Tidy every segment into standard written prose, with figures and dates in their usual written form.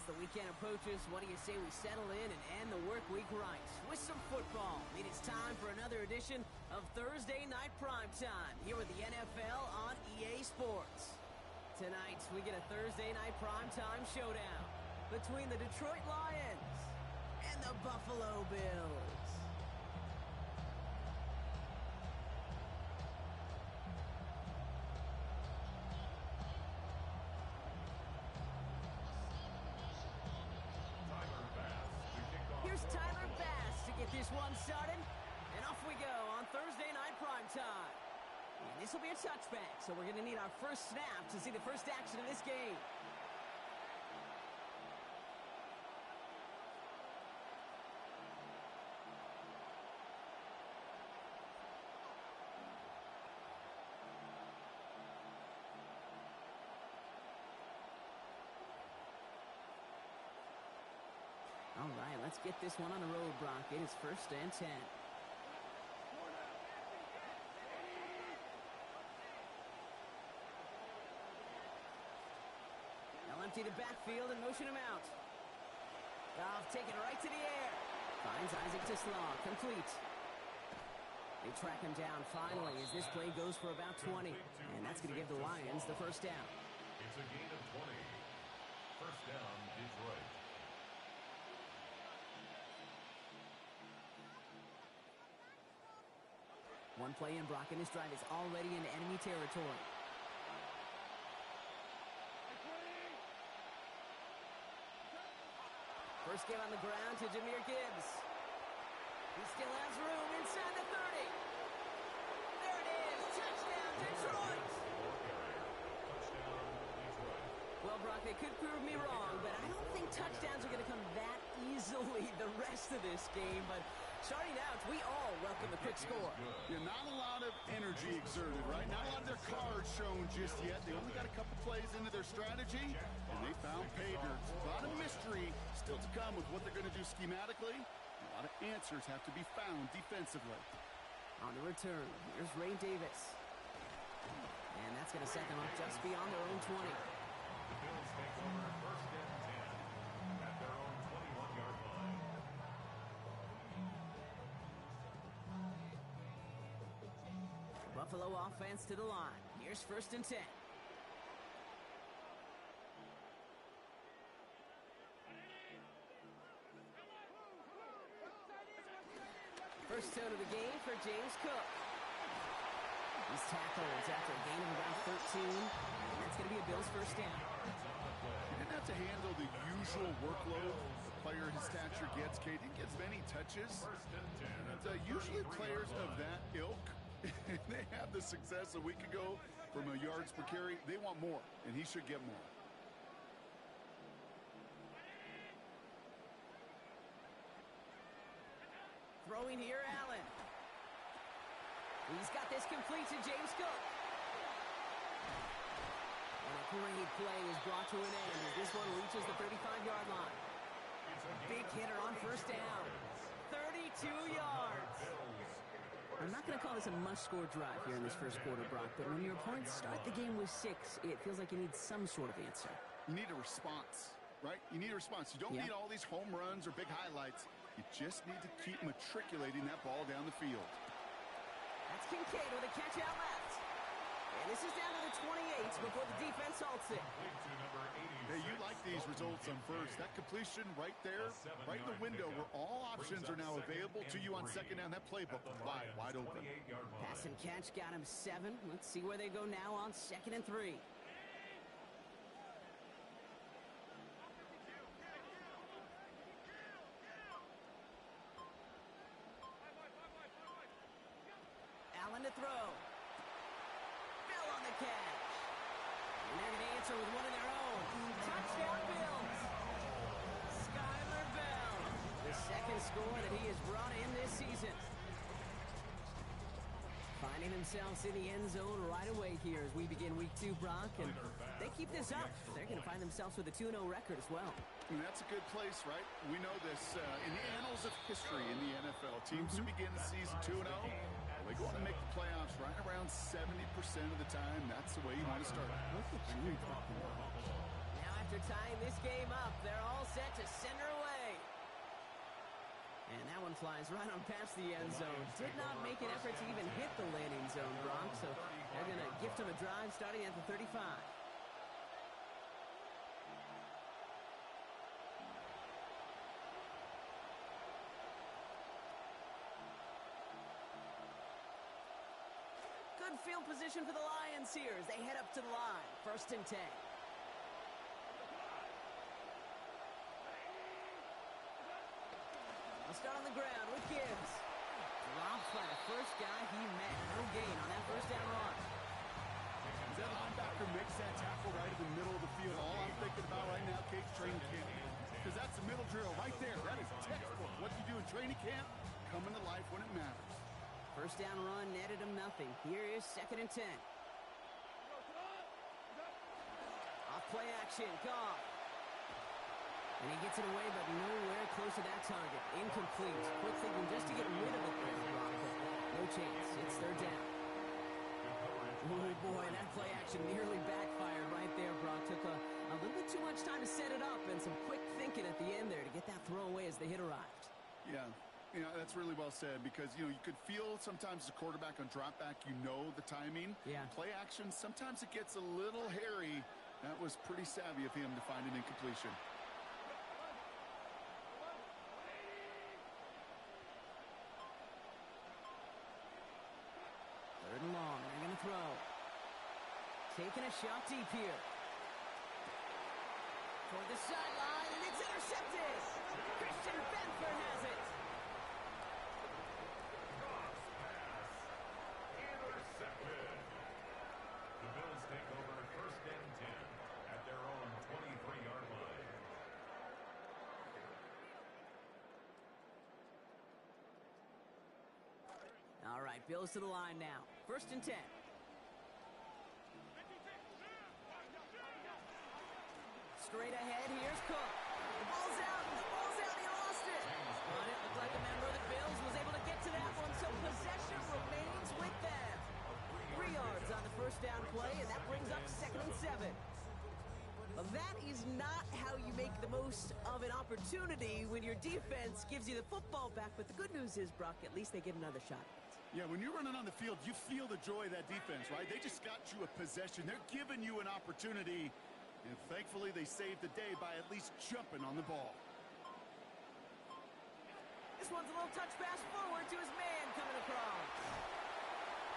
As the weekend approaches, what do you say we settle in and end the work week right with some football? It is time for another edition of Thursday Night Primetime here with the NFL on EA Sports. Tonight, we get a Thursday Night Primetime showdown between the Detroit Lions and the Buffalo Bills. Here's Tyler Bass to get this one started. And off we go on Thursday Night Primetime. And this will be a touchback, so we're going to need our first snap to see the first action of this game. All right, let's get this one on the road, Brock. It is 1st and 10. They'll empty the backfield and motion him out. Goff taking right to the air. Finds Isaac Tisslaw, complete. They track him down finally as this play goes for about 20. And that's going to give the Lions the first down. It's a gain of 20. First down, Detroit. One play in, Brock, and this drive is already into enemy territory. First game on the ground to Jahmyr Gibbs. He still has room inside the 30. There it is. Touchdown, Detroit. Well, Brock, they could prove me wrong, but I don't think touchdowns are going to come that easily the rest of this game. But starting out, we all welcome the quick score. Yeah, not a lot of energy exerted, right? Not a lot of their cards shown just yet. They only got a couple plays into their strategy, and they found pay dirt. A lot of mystery still to come with what they're going to do schematically. A lot of answers have to be found defensively. On the return, here's Ray Davis. And that's going to set them up just beyond their own 20. The Bills take over 1st and 10 at their own 21-yard line. Buffalo offense to the line. Here's 1st and 10. First down of the game for James Cook. He's tackled after a gain of about 13. And that's going to be a Bills first down. He didn't have to handle the usual workload the player his stature gets. He didn't get many touches. But usually players of that ilk, they had the success a week ago from a yards per carry. They want more, and he should get more. Throwing here, Allen. He's got this complete to James Cook. And a great play is brought to an end as this one reaches the 35-yard line. Big hitter on first down. 32 yards. I'm not going to call this a must-score drive here in this first quarter, Brock, but when your opponents start the game with 6, it feels like you need some sort of answer. You need a response, right? You need a response. You don't need all these home runs or big highlights. You just need to keep matriculating that ball down the field. That's Kincaid with a catch out left. And this is down to the 28 before the defense halts it. Hey, you like these results on first. That completion right there, right in the window where all options are now available to you on second down. That playbook wide open. Pass and catch got him 7. Let's see where they go now on 2nd and 3. Allen to throw. Bell on the catch. And they're going to answer with one of their own. Touchdown Bills. Skyler Bell. The second score that he has brought in this season. Finding themselves in the end zone right away here as we begin week 2, Brock. And they keep this up, they're going to find themselves with a 2-0 record as well. And that's a good place, right? We know this in the annals of history in the NFL. Teams who begin the season 2-0, they go on to make the playoffs right around 70% of the time. That's the way you want to start. Look at you talking about. Now after tying this game up, they're all set to send her away. And that one flies right on past the end zone. Did not make an effort to even hit the landing zone, Brock. So they're going to gift him a drive starting at the 35. Good field position for the Lions here as they head up to the line. 1st and 10. I'll start on the ground with Gibbs. Dropped by the first guy he met. No gain on that first down run. As that linebacker makes that tackle right in the middle of the field, all I'm thinking about right now, Kate's training camp. Because that's the middle drill right there. That is textbook. What you do in training camp, coming to life when it matters. First down run netted him nothing. Here is 2nd and 10. Off play action, Goff. And he gets it away, but nowhere close to that target. Incomplete. Quick thinking just to get rid of it there, Brock, but no chance. It's 3rd down. Oh, boy, that play action nearly backfired right there, Brock. Took a little bit too much time to set it up and some quick thinking at the end there to get that throw away as the hit arrived. Yeah. You know, that's really well said because, you know, you could feel sometimes the quarterback on drop back, you know the timing. Yeah. Play action, sometimes it gets a little hairy. That was pretty savvy of him to find an incompletion. 3rd and long. They're going to throw. Taking a shot deep here. Toward the sideline, and it's intercepted. Christian Benford has it. Intercepted. The Bills take over 1st and 10 at their own 23-yard line. All right, Bills to the line now. 1st and 10. Straight ahead, here's Cook. The ball's out, he lost it. But it looked like a member of the Bills was able to get to that one, so possession remains with them. 3 yards on the first down play, and that brings up 2nd and 7. Well, that is not how you make the most of an opportunity when your defense gives you the football back, but the good news is, Brock, at least they get another shot. Yeah, when you're running on the field, you feel the joy of that defense, right? They just got you a possession. They're giving you an opportunity, and thankfully they saved the day by at least jumping on the ball. This one's a little touch pass forward to his man coming across.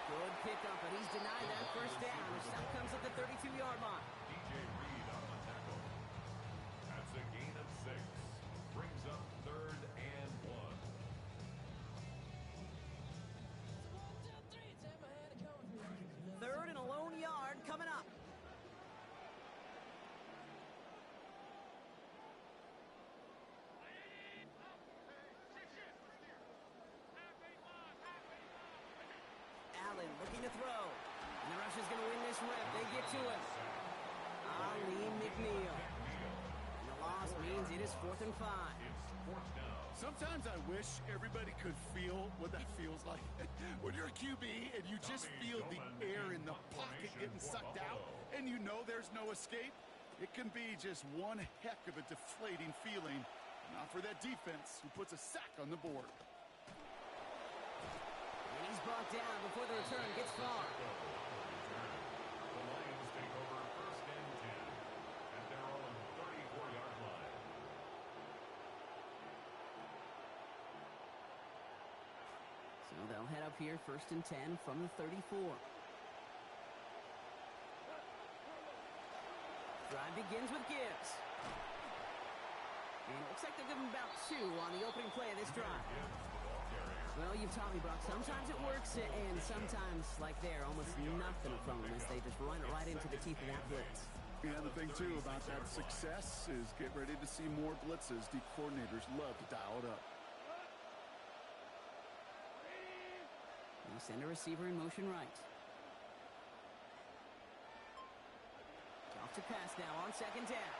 Good pickup, but he's denied that first down. His stop comes at the 32-yard line. DJ Reed on the tackle. That's a gain of 6. Brings up 3rd and 1. Third and a lone yard coming up. Allen looking to throw. And the rush is going to win this rep. They get to him. Ali McNeil. And the loss means it is 4th and 5. It's 4th down. Sometimes I wish everybody could feel what that feels like. When you're a QB and you just feel the air in the pocket getting sucked out and you know there's no escape, it can be just one heck of a deflating feeling. Not for that defense who puts a sack on the board. And he's brought down before the return gets far. The Lions take over first and 10 at their own 34-yard line. So they'll head up here first and 10 from the 34. Drive begins with Gibbs. And it looks like they'll give him about 2 on the opening play of this drive. Well, you've taught me, Brock, sometimes it works, and sometimes, like there, almost nothing from them as they just run it right into the teeth of that blitz. Yeah, the thing, too, about that success is get ready to see more blitzes. The coordinators love to dial it up. They send a receiver in motion right. Off to pass now on second down.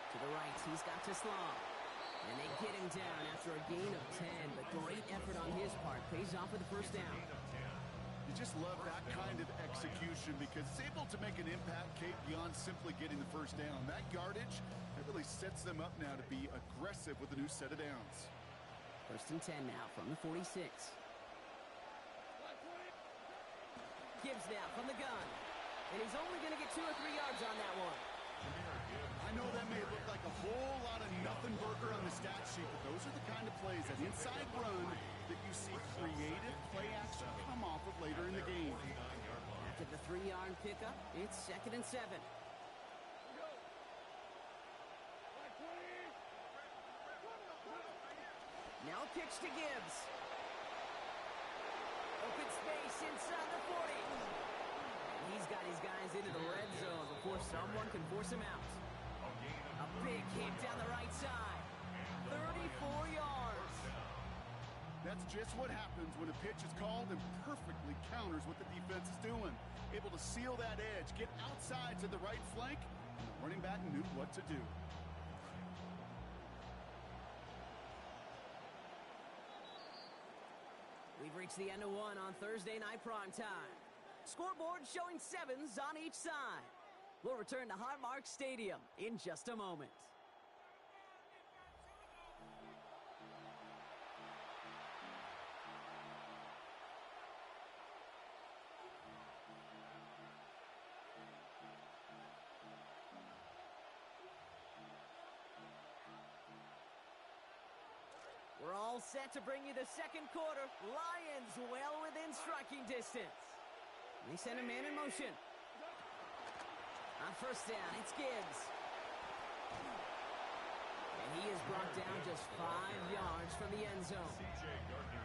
To the right, he's got to Teslam. And they get him down after a gain of 10, but great effort on his part. Pays off with the first down. You just love that kind of execution because it's able to make an impact, Kate, beyond simply getting the first down. That yardage, that really sets them up now to be aggressive with a new set of downs. First and 10 now from the 46. Gibbs now from the gun. And he's only going to get 2 or 3 yards on that one. I know that may look like a whole lot of nothing burger on the stat sheet, but those are the kind of plays, that inside run, that you see creative play action come off of later in the game. After the 3-yard pickup, it's second and 7. Now a pitch to Gibbs. Open space inside the 40. And he's got his guys into the red zone before someone can force him out. A big hit down the right side. 34 yards. That's just what happens when a pitch is called and perfectly counters what the defense is doing. Able to seal that edge, get outside to the right flank, and the running back knew what to do. We've reached the end of one on Thursday Night Prime Time. Scoreboard showing 7s on each side. We'll return to Highmark Stadium in just a moment. We're all set to bring you the second quarter. Lions well within striking distance. They send a man in motion. On first down, it's Gibbs. And he is brought down just 5 yards from the end zone.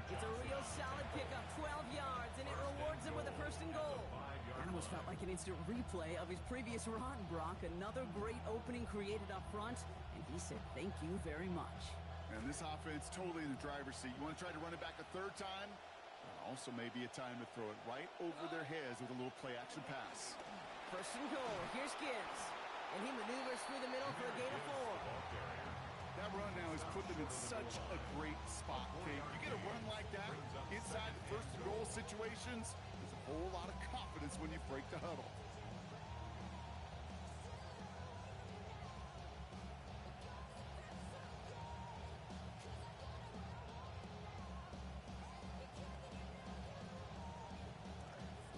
It's a real solid pickup, 12 yards, and it rewards him with a first and goal. That almost felt like an instant replay of his previous run, Brock. Another great opening created up front, and he said thank you very much. And this offense totally in the driver's seat. You want to try to run it back a third time? Also maybe a time to throw it right over their heads with a little play-action pass. First and goal. Here's Gibbs. And he maneuvers through the middle for a gain of 4. That run now has put them in such a great spot, Kate. You get a run like that inside the first and goal situations, there's a whole lot of confidence when you break the huddle.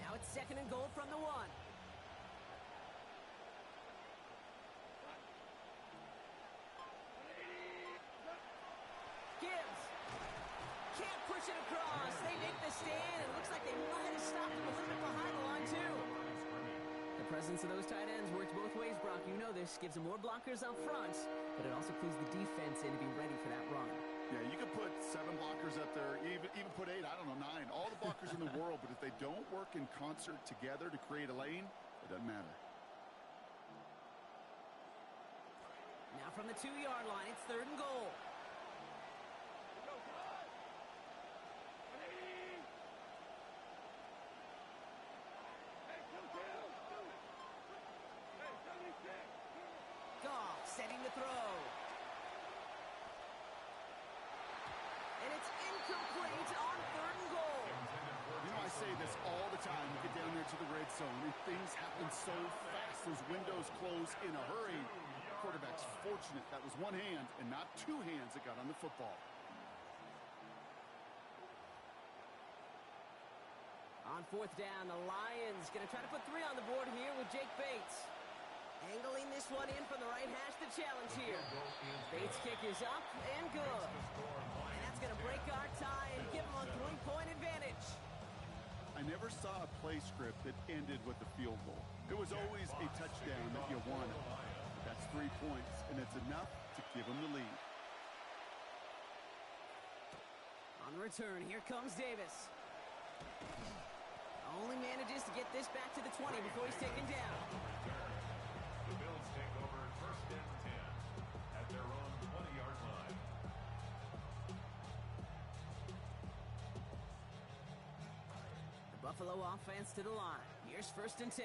Now it's second and goal from the 1. Gibbs can't push it across. They make the stand. It looks like they might have stopped him a little bit behind the line, too. The presence of those tight ends works both ways, Brock. You know this. Gives them more blockers up front, but it also clues the defense in to be ready for that run. Yeah, you could put 7 blockers up there, even put 8, I don't know, 9. All the blockers in the world, but if they don't work in concert together to create a lane, it doesn't matter. Now from the 2-yard line, it's third and goal. Goff setting the throw. time to get down there to the red zone, and things happen so fast. Those windows close in a hurry. Quarterback's fortunate that was one hand and not two hands that got on the football. On fourth down, the Lions going to try to put 3 on the board here with Jake Bates. Angling this one in from the right hash, the challenge here. Bates' kick is up and good. And that's going to break our tie and give them a 3-point advantage. I never saw a play script that ended with a field goal. It was always a touchdown that you wanted. That's 3 points, and it's enough to give them the lead. On the return, here comes Davis. Only manages to get this back to the 20 before he's taken down. The Bills take over first and 10 at their own 20-yard line. The Buffalo offense to the line. Here's first and 10.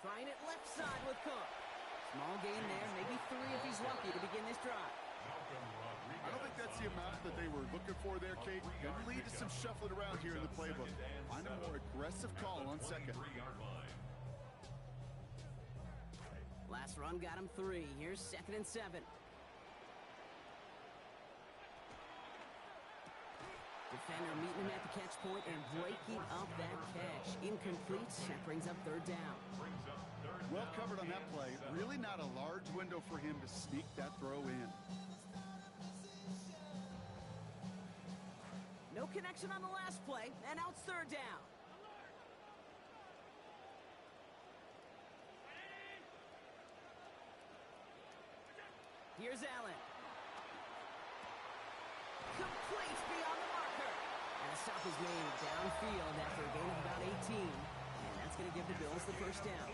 Trying it left side with Cook. Small gain there, maybe 3 if he's lucky to begin this drive. I don't think that's the amount that they were looking for there, Kate. Going to lead to some shuffling around here in the playbook. Find a more aggressive call on second. Last run got him 3. Here's second and 7. Defender meeting him at the catch point and breaking up that catch. Incomplete. That brings up third down. Well covered on that play. Really not a large window for him to sneak that throw in. No connection on the last play, and now it's third down. Here's Allen. Complete beyond the marker. And a stop is made downfield after a gain of about 18. And that's going to give the Bills the first down.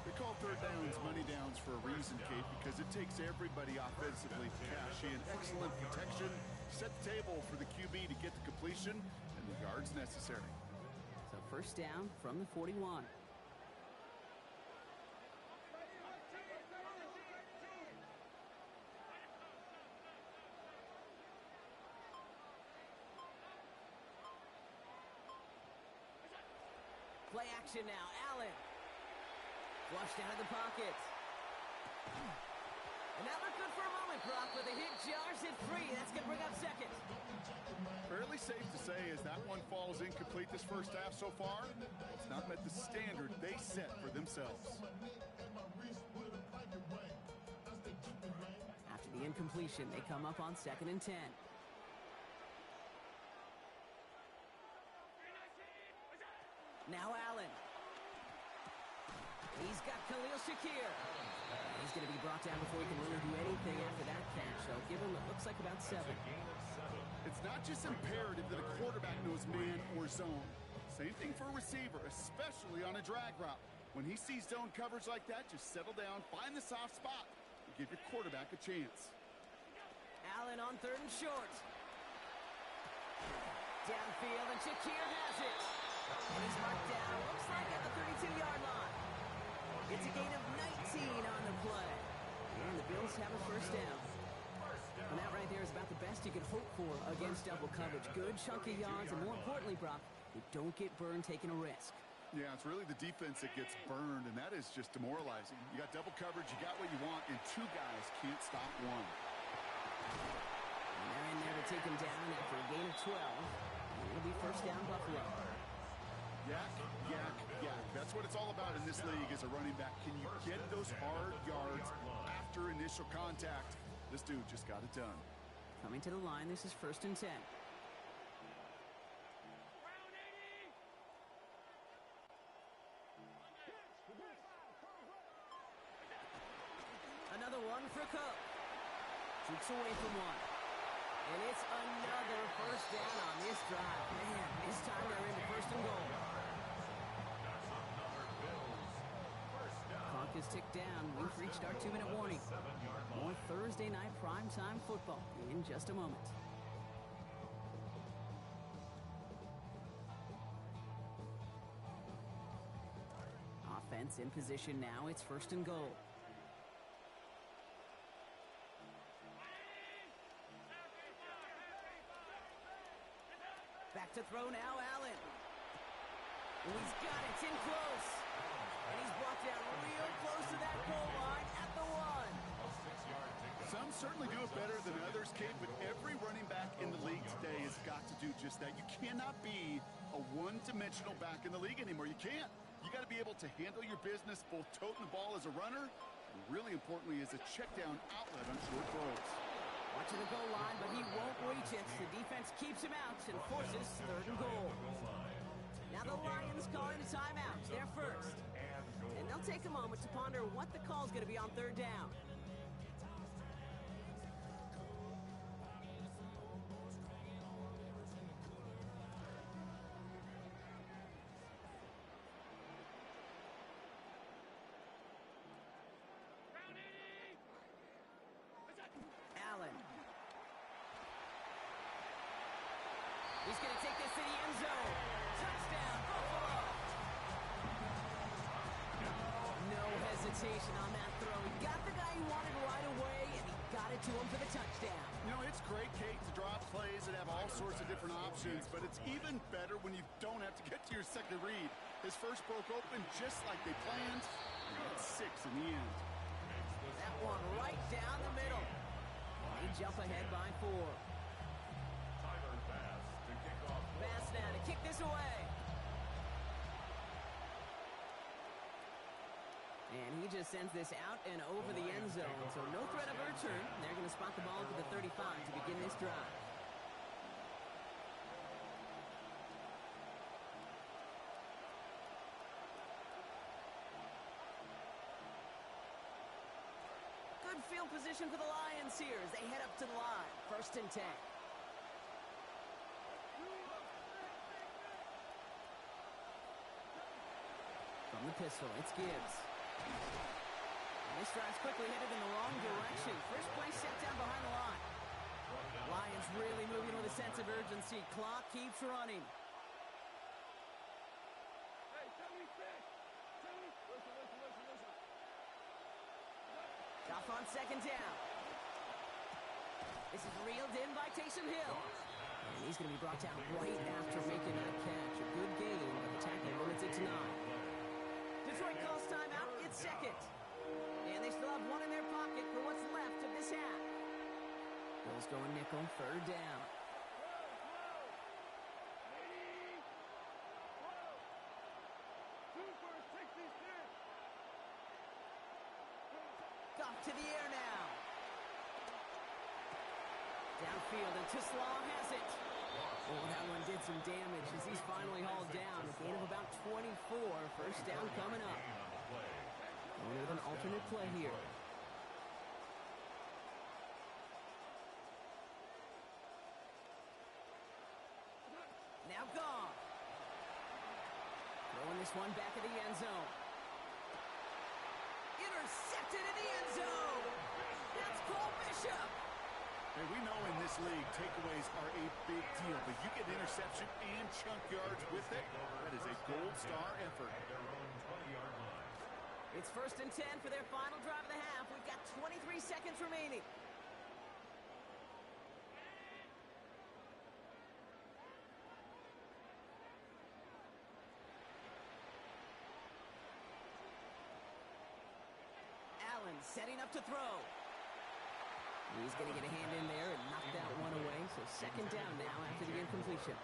They call third downs money downs for a reason, Kate, because it takes everybody offensively to cash in. Excellent protection. Set the table for the QB to get the completion and the yards necessary. So first down from the 41. Play action now. Allen. Flushed out of the pocket. And that looked good for a moment, Brock, but the hit jars it free. That's going to bring up second. Fairly safe to say as that one falls incomplete this first half so far, it's not met the standard they set for themselves. After the incompletion, they come up on second and 10. Now Allen. He's got Khalil Shakir. He's going to be brought down before he can really do anything after that catch. So give him what looks like about 7. It's not just imperative that a quarterback knows man or zone. Same thing for a receiver, especially on a drag route. When he sees zone coverage like that, just settle down, find the soft spot, and give your quarterback a chance. Allen on third and short. Downfield, and Shakir has it. And he's marked down, looks like at the 32-yard line. It's a gain of 19 on the play. And the Bills have a first down. And that right there is about the best you could hope for against double coverage. Good chunky yards, and more importantly, Brock, you don't get burned taking a risk. Yeah, it's really the defense that gets burned, and that is just demoralizing. You got double coverage, you got what you want, and 2 guys can't stop one. And they're in there to take him down after a gain of 12. And it'll be first down Buffalo. Yak, yak, yak. That's what it's all about in this league as a running back. Can you get those hard yards after initial contact? This dude just got it done. Coming to the line, this is first and 10. Another one for Cook. Jukes away from one. And it's another first down on this drive. Man, this time they're into first and goal. Clock is ticked down. We've reached our 2-minute warning. More Thursday night primetime football in just a moment. Offense in position now. It's first and goal. Back to throw now, Allen. And he's got it. It's in close. And he's brought down real close to that goal line at the 1. Some certainly do it better than others, Kate, but every running back in the league today has got to do just that. You cannot be a one-dimensional back in the league anymore. You can't. You got to be able to handle your business, both toting the ball as a runner, and really importantly as a check-down outlet on short throws. Watching the goal line, but he won't reach it. The defense keeps him out and forces 3rd and goal. Now the Lions calling a timeout. They're first. And they'll take a moment to ponder what the call is going to be on 3rd down. Allen. He's going to take this to the end zone. Touchdown, Buffalo. No hesitation on that throw. He got the guy he wanted right away, and he got it to him for the touchdown. You know, it's great, Kate, to drop plays and have all sorts of different options, but it's even better when you don't have to get to your second read. His first broke open just like they planned, and that's 6 in the end. That one right down the middle. They jump ahead by 4. Tyler Bass to kick off. Bass now to kick this away. And he just sends this out and over the end zone. So no threat of a return. They're going to spot the ball to the 35 to begin this drive. Good field position for the Lions here as they head up to the line. 1st and 10. From the pistol, it's Gibbs. And this drive's quickly headed in the wrong direction. First play set down behind the line. Lions really moving with a sense of urgency. Clock keeps running. Off on 2nd down. This is reeled in by Taysom Hill. And he's going to be brought down right after making that catch. A good game, but the tackle limits it to 9. Detroit calls timeout. It's 2nd. And they still have one in their pocket for what's left of this half. Bills going nickel. 3rd down. Off to the air now. Downfield, and Tisslaw has it. Oh, that one did some damage as he's finally hauled down. A gain of about 24. 1st down coming up. Going with an alternate play here. Now gone. Throwing this one back at the end zone. Intercepted in the end zone. That's Cole Bishop. Hey, we know in this league, takeaways are a big deal, but you get interception and chunk yards with it. That is a gold star effort. Their own 20-yard line. It's 1st and 10 for their final drive of the half. We've got 23 seconds remaining. Allen setting up to throw. He's going to get a hand in there and knock that one away. So 2nd down now after the incompletion.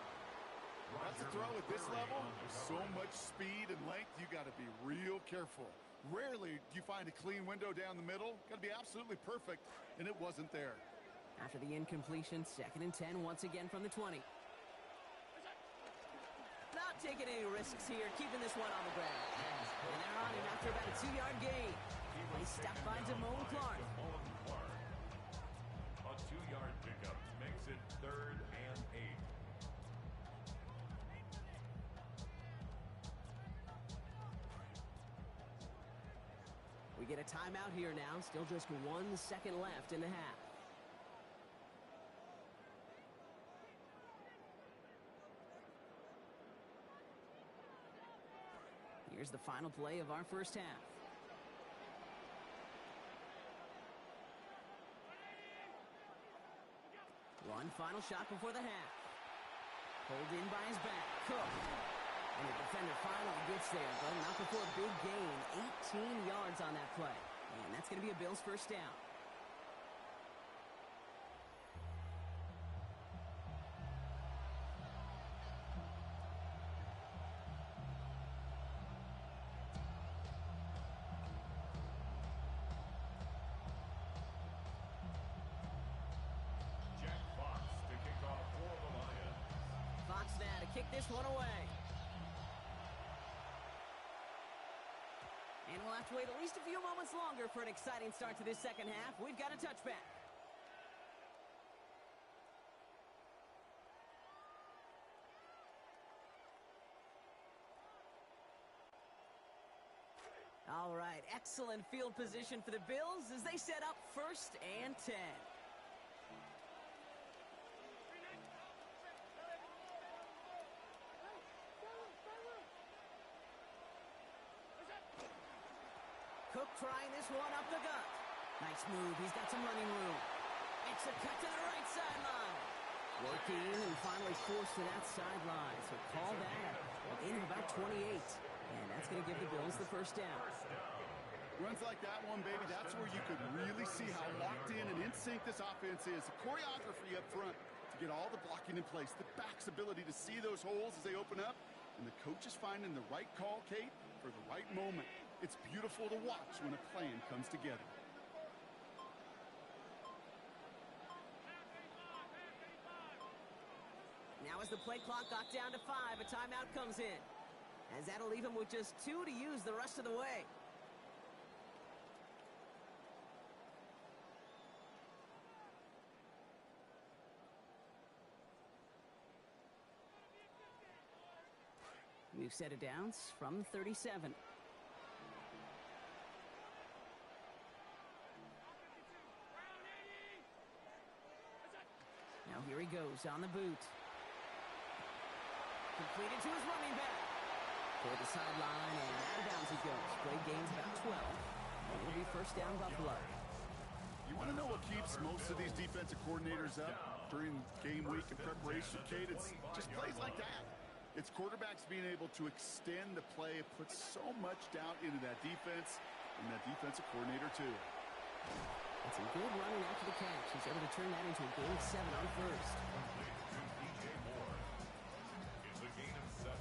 That's a throw at this level. With so much speed and length, you got to be real careful. Rarely do you find a clean window down the middle. Got to be absolutely perfect, and it wasn't there. After the incompletion, 2nd and 10 once again from the 20. Not taking any risks here, keeping this one on the ground. And they're on him after about a 2-yard gain. They stopped by Damone Clark. A 2-yard pickup makes it 3rd and 8. We get a timeout here now. Still just 1 second left in the half. Here's the final play of our first half. One final shot before the half. Pulled in by his back. Cook. And the defender finally gets there, but not before a big gain. 18 yards on that play. And that's going to be a Bills first down. Jack Fox to kick off for the Lions. Fox now to kick this one away. And we'll have to wait at least a few moments longer for an exciting start to this second half. We've got a touchback. All right, excellent field position for the Bills as they set up 1st and 10. Cook trying this one up the gut. Nice move. He's got some running room. It's a cut to the right sideline. Working and finally forced to that sideline. So call that in about 28. And that's going to give the Bills the first down. Runs like that one, baby, that's where you could really see how locked in and in sync this offense is. The choreography up front to get all the blocking in place. The back's ability to see those holes as they open up. And the coach is finding the right call, Kate, for the right moment. It's beautiful to watch when a plan comes together. Now as the play clock got down to 5, a timeout comes in. As that'll leave him with just 2 to use the rest of the way. We've set it down from 37. Now here he goes on the boot. Completed to his running back. Toward the sideline and out of bounds he goes. Play gains about 12. And it'll be first down Buffalo. You want to know what keeps most of these defensive coordinators up during game week and preparation, Kate? It's just plays like that. It's quarterbacks being able to extend the play. It puts so much doubt into that defense and that defensive coordinator too. That's a good running after the catch. He's able to turn that into a gain of 7 on first. DJ Moore. It's a gain of 7.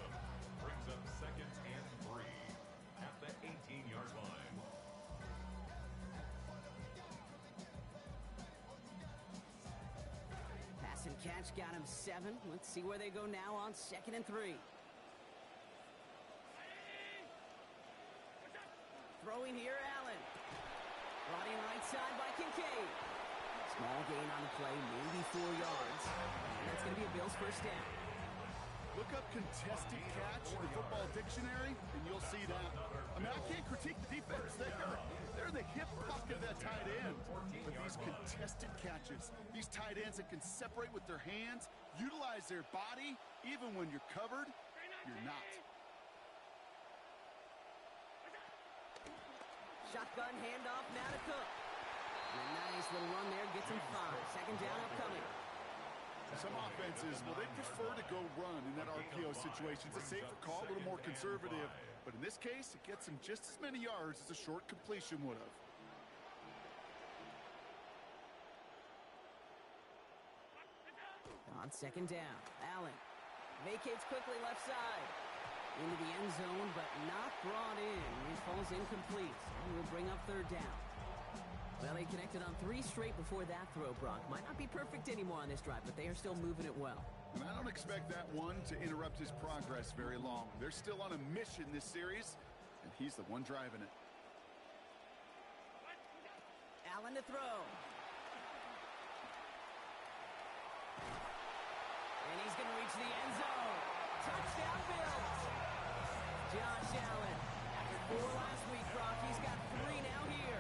Brings up 2nd and 3 at the 18-yard line. Pass and catch got him 7. Let's see where they go now on 2nd and 3. Throwing here, Allen. Brought in right side by Kincaid. Small gain on the play, maybe 4 yards. And that's going to be a Bills first down. Look up contested catch in the football dictionary, and you'll see that. I mean, I can't critique the defense. They're the hip pocket of that tight end. But these contested catches, these tight ends that can separate with their hands, utilize their body, even when you're covered, you're not. Shotgun handoff now to Cook. And a nice little run there gets him 5. Second down upcoming. Some offenses, well, they prefer to go run in that RPO situation. It's a safer call, a little more conservative. But in this case, it gets him just as many yards as a short completion would have. On second down, Allen vacates quickly left side. Into the end zone, but not brought in. He falls incomplete. And will bring up 3rd down. Well, they connected on 3 straight before that throw, Brock. Might not be perfect anymore on this drive, but they are still moving it well. And I don't expect that one to interrupt his progress very long. They're still on a mission this series, and he's the one driving it. Allen to throw. And he's going to reach the end zone. Touchdown, Bills. Josh Allen. After 4 last week, Brock, he's got 3 now here.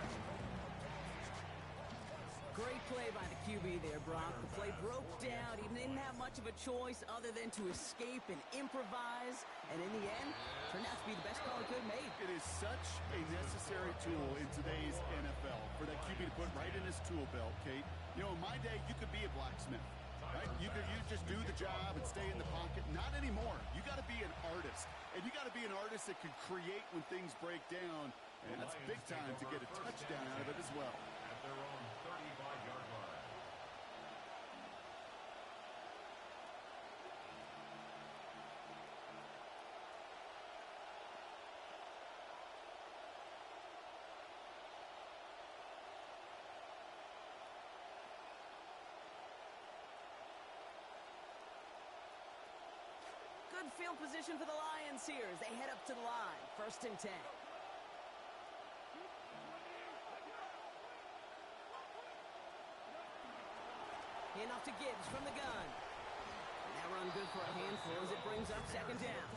Great play by the QB there, Brock. The play broke down. He didn't have much of a choice other than to escape and improvise. And in the end, turned out to be the best call he could have made. It is such a necessary tool in today's NFL for that QB to put right in his tool belt, Kate. You know, in my day, you could be a blacksmith. Right? You just do the job and stay in the pocket. Not anymore. You got to be an artist. And you got to be an artist that can create when things break down. And that's big time to get a touchdown out of it as well. At their own 35-yard line. Good field position for the Lions here as they head up to the line. 1st and 10. Handoff to Gibbs from the gun. And that run good for a handful as it brings up 2nd down.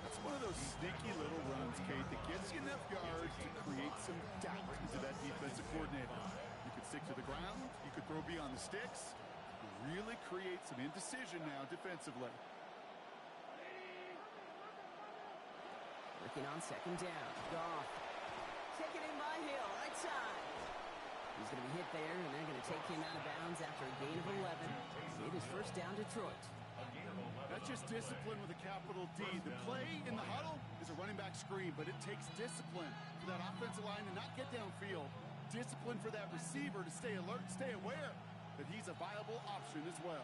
That's one of those sneaky little runs, Kate, that gets you enough yards to create some doubt into that defensive coordinator. You could stick to the ground. You could throw beyond the sticks. Really create some indecision now defensively. Working on 2nd down. Goff. Taken in by Hill, right side. He's going to be hit there, and they're going to take him out of bounds after a gain of 11. It is 1st down Detroit. That's just discipline with a capital D. The play in the huddle is a running back screen, but it takes discipline for that offensive line to not get downfield. Discipline for that receiver to stay alert, stay aware that he's a viable option as well.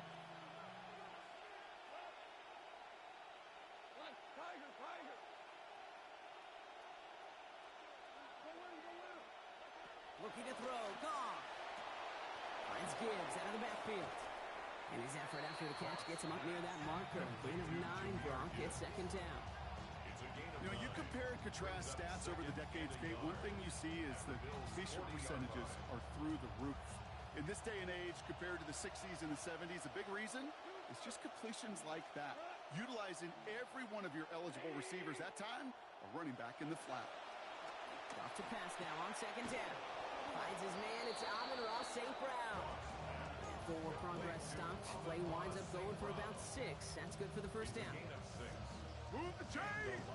Looking to throw. Goff. Finds Gibbs out of the backfield. And his effort after the catch gets him up near that marker. Gain of 9, Gronk gets 2nd down. You know, you compare and contrast stats over the decades, Kate. One thing you see is the completion percentages are through the roof. In this day and age, compared to the 60s and the 70s, a big reason is just completions like that. Utilizing every one of your eligible receivers. That time, a running back in the flat. Off to pass now on 2nd down. Finds his man. It's Amon-Ra St. Brown. Forward progress stopped. Play winds up going for about 6. That's good for the 1st down. Move the chains!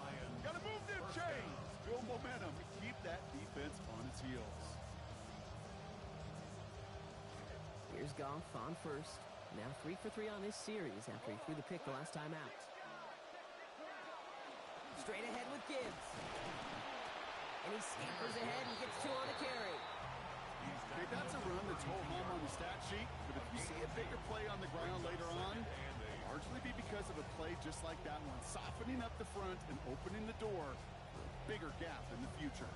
Gotta move them chains! Build momentum. Keep that defense on its heels. Here's Goff on 1st. Now 3 for 3 on this series after he threw the pick the last time out. Straight ahead with Gibbs. And he scampers ahead and gets 2 on the carry. Okay, that's a run that's whole home on the stat sheet, but if you see a bigger play on the ground later on, it'll largely be because of a play just like that one, softening up the front and opening the door for a bigger gap in the future.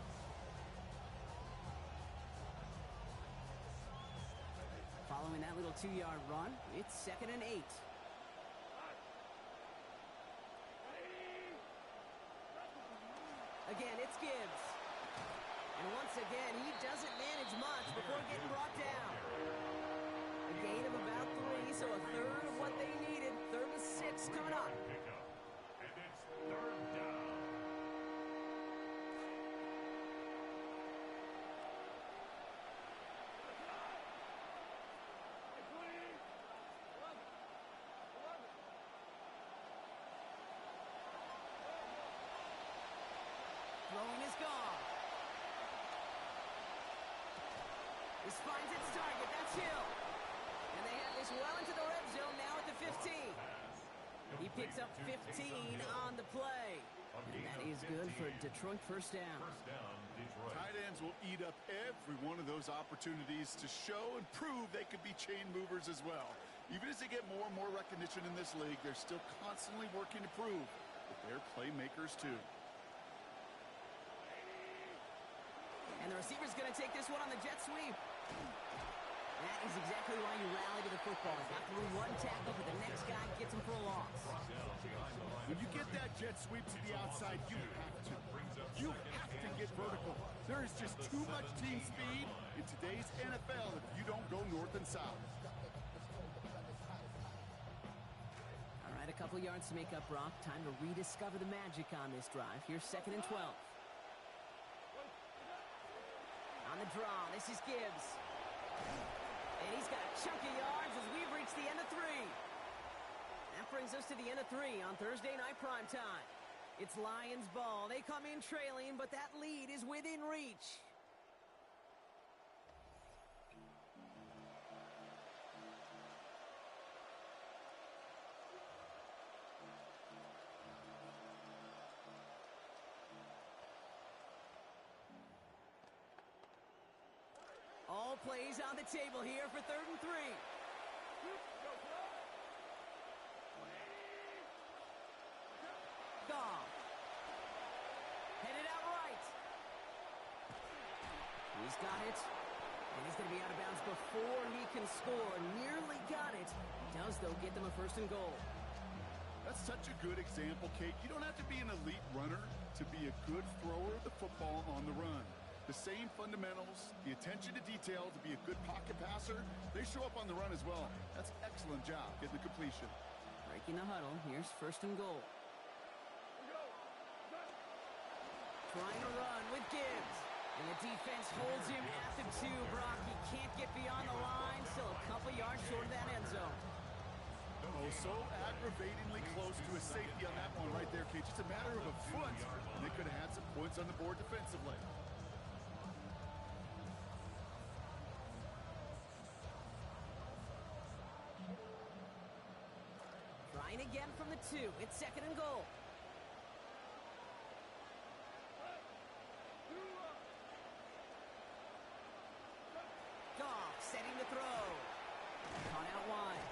Following that little 2-yard run, it's 2nd and 8. Again, it's Gibbs. And once again, he doesn't manage much before getting brought down. A gain of about 3, so a third of what they needed. 3rd and 6 coming up. And it's 3rd down. Throwing is gone. This finds its target. That's Hill. And they have this well into the red zone now at the 15. He picks up 15 on the play. And that is good for Detroit 1st down. Tight ends will eat up every one of those opportunities to show and prove they could be chain movers as well. Even as they get more and more recognition in this league, they're still constantly working to prove that they're playmakers too. And the receiver's going to take this one on the jet sweep. That is exactly why you rally to the football. Got through one tackle, but the next guy gets him for a loss. When you get that jet sweep to the outside, you have to. You have to get vertical. There is just too much team speed in today's NFL if you don't go north and south. All right, a couple yards to make up, Brock. Time to rediscover the magic on this drive. Here's 2nd and 12. On the draw, this is Gibbs. And he's got a chunk of yards as we've reached the end of 3. That brings us to the end of 3 on Thursday Night Primetime. It's Lions ball. They come in trailing, but that lead is within reach. All plays on the table here for 3rd and 3. Goff. Headed out right. He's got it. And he's going to be out of bounds before he can score. Nearly got it. Does, though, get them a 1st and goal. That's such a good example, Kate. You don't have to be an elite runner to be a good thrower of the football on the run. The same fundamentals, the attention to detail to be a good pocket passer, they show up on the run as well. That's an excellent job getting the completion. Breaking the huddle. Here's 1st and goal. Trying to run with Gibbs. And the defense holds him at the 2, Brock. He can't get beyond the line. Still a couple yards short of that end zone. Oh, so aggravatingly close to a safety on that one right there, Kate. Just a matter of a foot, and they could have had some points on the board defensively. Trying again from the 2. It's 2nd and goal. Goff setting the throw. Caught out wide.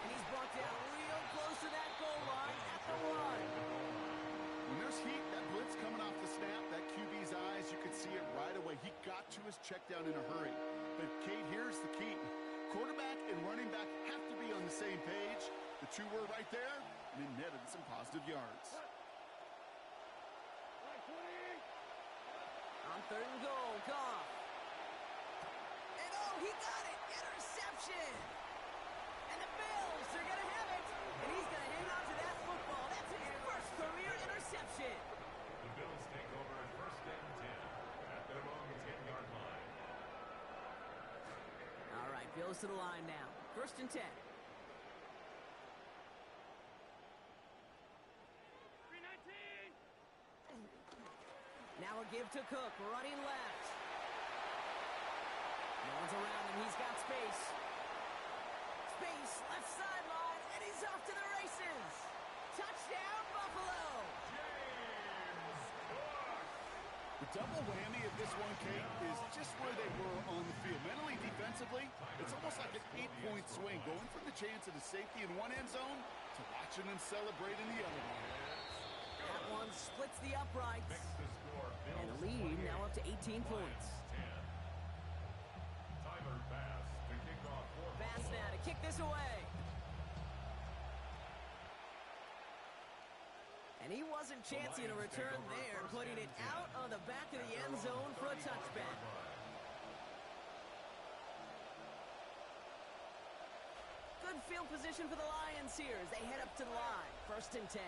And he's brought down real close to that goal line at the 1. When there's heat, that blitz coming off the snap, that QB's eyes, you could see it right away. He got to his check down in a hurry. But, Kate, here's the key. Quarterback and running back have to be on the same page. The 2 were right there, and it netted some positive yards. On 3rd and goal, Goff. And oh, he got it! Interception! And the Bills are going to have it! And he's going to hang on to that football. That's his 1st career interception! The Bills take over at 1st and 10 at their own 10-yard line. All right, Bills to the line now. 1st and 10. Now a give to Cook, running left. No one's around him, he's got space. Space, left sideline, and he's off to the races. Touchdown, Buffalo! James Cook! The double whammy of this one, Kate, is just where they were on the field. Mentally, defensively, it's almost like an 8-point swing, going from the chance of the safety in one end zone to watching them celebrate in the other one. That one splits the uprights. Makes the score And the Bills lead 48, now up to 18 points. Lions 10. Tyler Bass to kick off for Bass Buffalo. now to kick this away. And he wasn't chancing a return there, putting it out on the back of the end zone for a touchback. Good field position for the Lions here as they head up to the line. 1st and 10.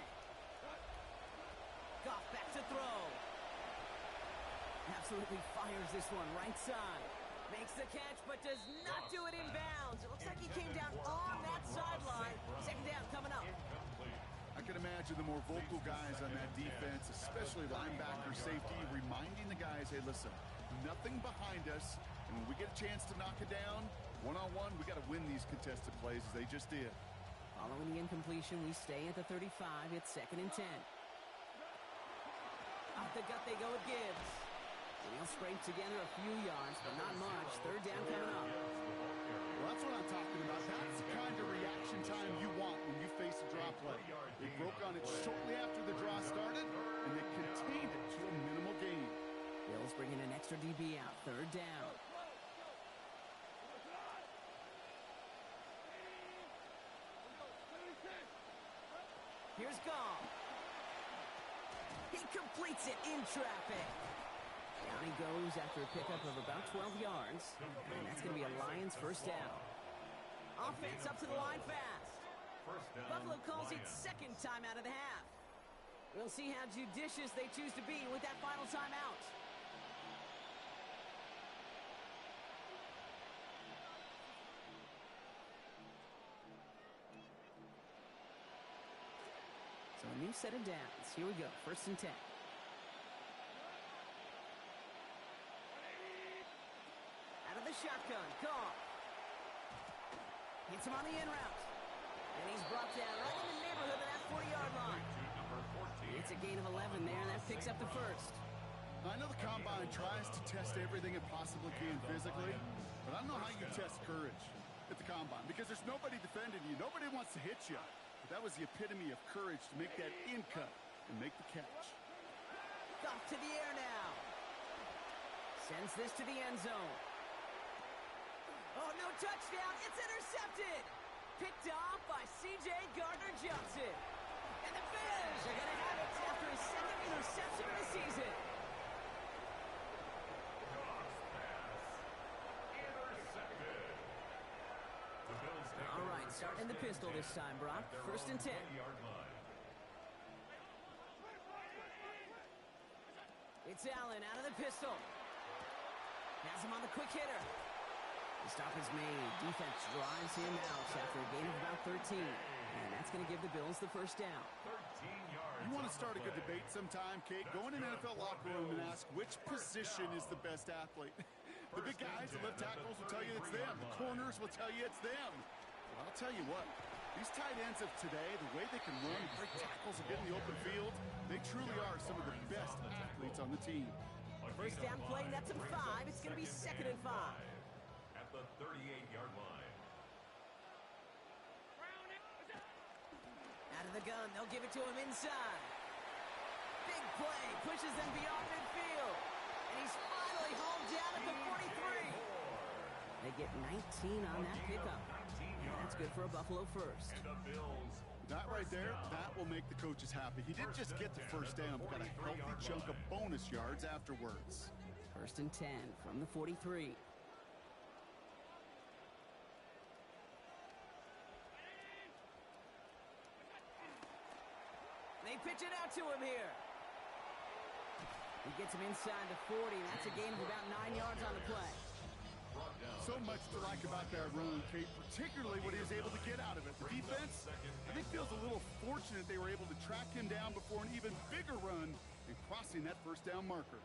Goff back to throw. Absolutely fires this one right side. Makes the catch, but does not do it in bounds. It looks like he came down on that sideline. 2nd down coming up. Incomplete. I can imagine the more vocal guys on that defense, especially linebacker, safety, reminding the guys, hey, listen, nothing behind us, and when we get a chance to knock it down, one-on-one, we got to win these contested plays as they just did. Following the incompletion, we stay at the 35. It's 2nd and 10. Off the gut they go with Gibbs. And he'll scrape together a few yards, but not much. 3rd down coming up. Well, that's what I'm talking about. That's the kind of reaction time you want when you face a draw play. They broke on it shortly after the draw started, and they contained it to a minimal gain. Bills bringing an extra DB out. 3rd down. Here's Goff. He completes it in traffic. Down he goes after a pickup of about 12 yards. And that's going to be a Lions 1st down. Offense up to the line fast. First down, Buffalo calls it Lions. 2nd time out of the half. We'll see how judicious they choose to be with that final timeout. So a new set of downs. Here we go. 1st and 10. Out of the shotgun. Goff. Hits him on the in route. And he's brought down right in the neighborhood of that 40-yard line. To number 14. It's a gain of 11 there, and that picks up the 1st. I know the Combine tries to test everything it possibly can physically, but I don't know how you test courage at the Combine because there's nobody defending you. Nobody wants to hit you. But that was the epitome of courage to make that in cut and make the catch. Off to the air now. Sends this to the end zone. Oh, no touchdown. It's intercepted. Picked off by C.J. Gardner-Johnson. And the Bears are going to have it after his second interception of the season. All right, starting the pistol this time, Brock. 1st and 10. It's Allen out of the pistol. Has him on the quick hitter. The stop is made. Defense drives him out after a gain of about 13. And that's going to give the Bills the 1st down. You want to start a good debate sometime, Kate? Go in an NFL locker room and ask which position is the best athlete. The big guys, the left tackles will tell you it's them. The corners will tell you it's them. Well, I'll tell you what. These tight ends of today, the way they can run, break tackles, and get in the open field, they truly are some of the best athletes on the team. 1st down play, that's him 5. It's going to be 2nd and 5. At the 38-yard line. Out of the gun, they'll give it to him inside. Big play, pushes them beyond midfield. And he's finally hauled down at the 43. They get 19 on that pickup. And that's good for a Buffalo 1st. And the Bills. That right there, that will make the coaches happy. He didn't just get the 1st down, but got a healthy chunk of bonus yards afterwards. 1st and 10 from the 43. They pitch it out to him here. He gets him inside the 40. That's a gain of about 9 yards on the play. So much to like about that run, Kate, particularly what he was able to get out of it. The defense, I think, feels a little fortunate they were able to track him down before an even bigger run and crossing that 1st down marker.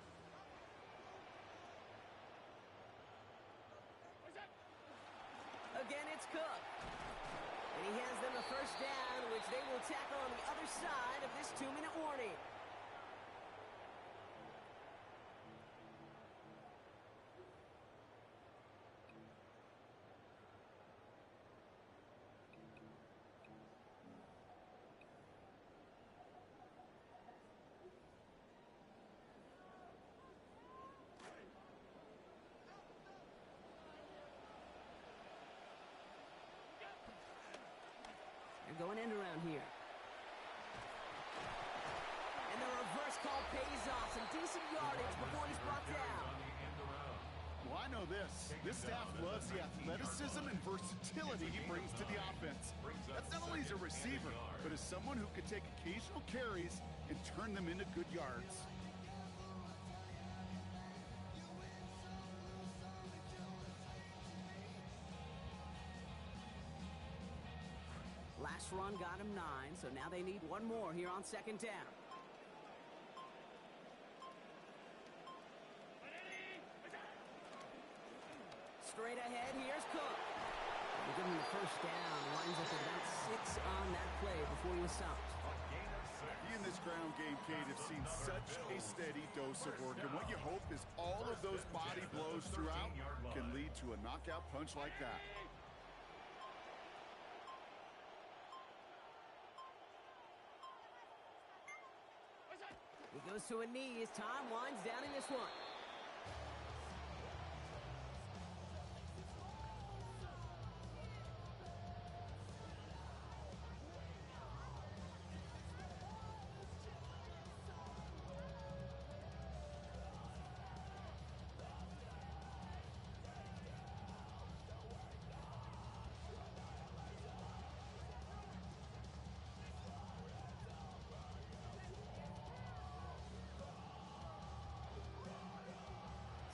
Again, it's Cook. And he hands them a 1st down, which they will tackle on the other side of this 2-minute warning. Going end around here. And the reverse call pays off. Some decent yardage before he's brought down. Well, I know this. This staff loves the athleticism and versatility he brings to the offense. That's not only as a receiver, but as someone who can take occasional carries and turn them into good yards. Last run got him 9, so now they need one more here on 2nd down. Straight ahead, here's Cook. They give him the 1st down. Winds up at about 6 on that play before he was stopped. He in this ground game, Kate, have seen such a steady dose of work. And what you hope is all of those body blows throughout can lead to a knockout punch like that. He goes to a knee as time winds down in this one.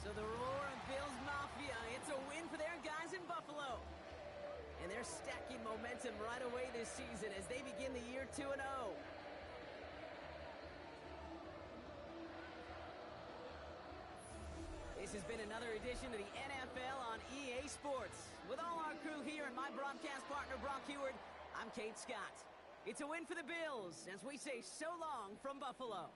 So the roar of Bills Mafia, it's a win for their guys in Buffalo. And they're stacking momentum right away this season as they begin the year 2-0. This has been another edition of the NFL on EA Sports. With all our crew here and my broadcast partner, Brock Heward, I'm Kate Scott. It's a win for the Bills as we say so long from Buffalo.